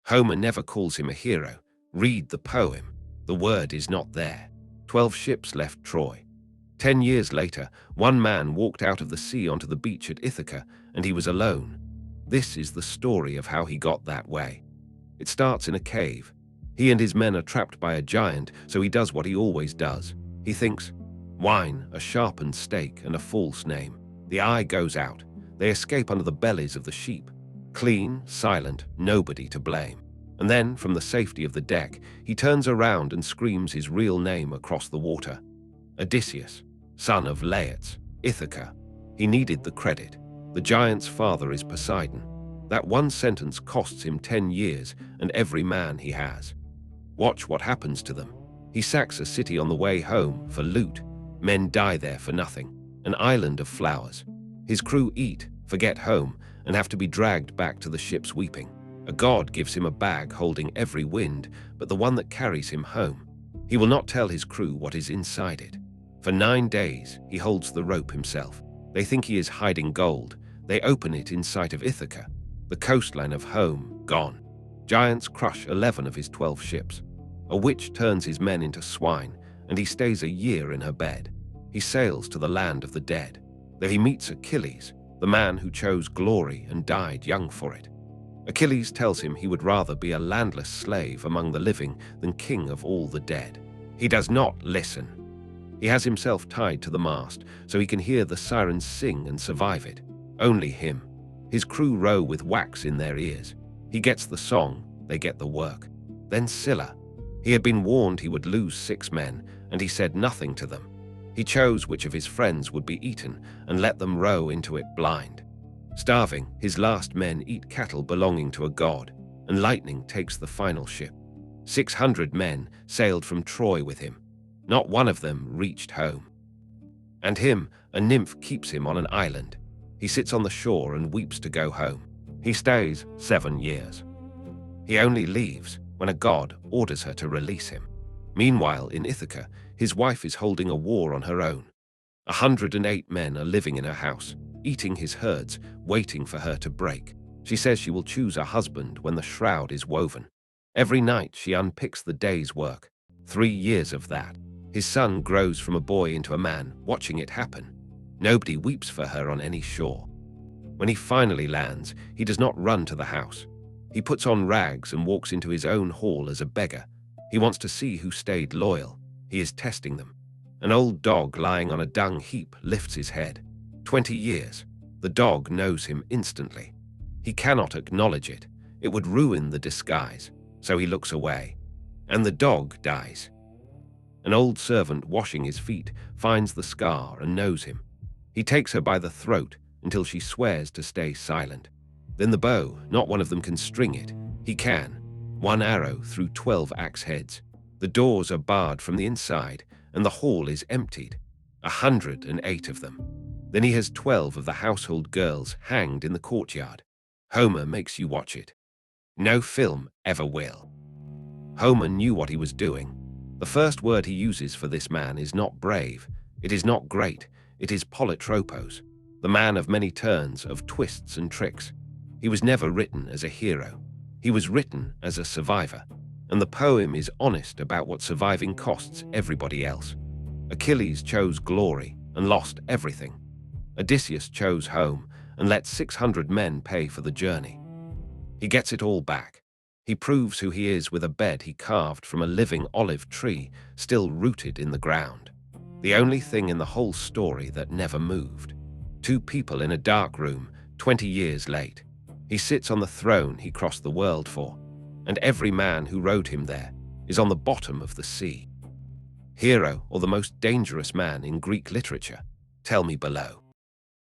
Homer never calls him a hero. Read the poem. The word is not there. 12 ships left Troy. 10 years later, one man walked out of the sea onto the beach at Ithaca, and he was alone. This is the story of how he got that way. It starts in a cave. He and his men are trapped by a giant, so he does what he always does. He thinks, wine, a sharpened stake, and a false name. The eye goes out. They escape under the bellies of the sheep. Clean, silent, nobody to blame. And then, from the safety of the deck, he turns around and screams his real name across the water. Odysseus, son of Laertes, Ithaca. He needed the credit. The giant's father is Poseidon. That one sentence costs him 10 years and every man he has. Watch what happens to them. He sacks a city on the way home for loot. Men die there for nothing. An island of flowers. His crew eat, forget home, and have to be dragged back to the ships weeping. A god gives him a bag holding every wind, but the one that carries him home. He will not tell his crew what is inside it. For 9 days, he holds the rope himself. They think he is hiding gold. They open it in sight of Ithaca. The coastline of home, gone. Giants crush 11 of his 12 ships. A witch turns his men into swine, and he stays a year in her bed. He sails to the land of the dead. There he meets Achilles, the man who chose glory and died young for it. Achilles tells him he would rather be a landless slave among the living than king of all the dead. He does not listen. He has himself tied to the mast so he can hear the sirens sing and survive it. Only him. His crew row with wax in their ears. He gets the song, they get the work. Then Scylla. He had been warned he would lose 6 men, and he said nothing to them. He chose which of his friends would be eaten and let them row into it blind. Starving, his last men eat cattle belonging to a god, and lightning takes the final ship. 600 men sailed from Troy with him. Not one of them reached home. And him, a nymph keeps him on an island. He sits on the shore and weeps to go home. He stays 7 years. He only leaves when a god orders her to release him. Meanwhile, in Ithaca, his wife is holding a war on her own. 108 men are living in her house, eating his herds, waiting for her to break. She says she will choose a husband when the shroud is woven. Every night she unpicks the day's work. 3 years of that. His son grows from a boy into a man, watching it happen. Nobody weeps for her on any shore. When he finally lands, he does not run to the house. He puts on rags and walks into his own hall as a beggar. He wants to see who stayed loyal. He is testing them. An old dog lying on a dung heap lifts his head. 20 years. The dog knows him instantly. He cannot acknowledge it. It would ruin the disguise. So he looks away. And the dog dies. An old servant washing his feet finds the scar and knows him. He takes her by the throat until she swears to stay silent. Then the bow, not one of them can string it. He can. 1 arrow through 12 axe heads. The doors are barred from the inside, and the hall is emptied. 108 of them. Then he has 12 of the household girls hanged in the courtyard. Homer makes you watch it. No film ever will. Homer knew what he was doing. The first word he uses for this man is not brave. It is not great. It is Polytropos, the man of many turns, of twists and tricks. He was never written as a hero. He was written as a survivor. And the poem is honest about what surviving costs everybody else. Achilles chose glory and lost everything. Odysseus chose home and let 600 men pay for the journey. He gets it all back. He proves who he is with a bed he carved from a living olive tree still rooted in the ground. The only thing in the whole story that never moved. 2 people in a dark room, 20 years late. He sits on the throne he crossed the world for, and every man who rode him there is on the bottom of the sea. Hero or the most dangerous man in Greek literature? Tell me below.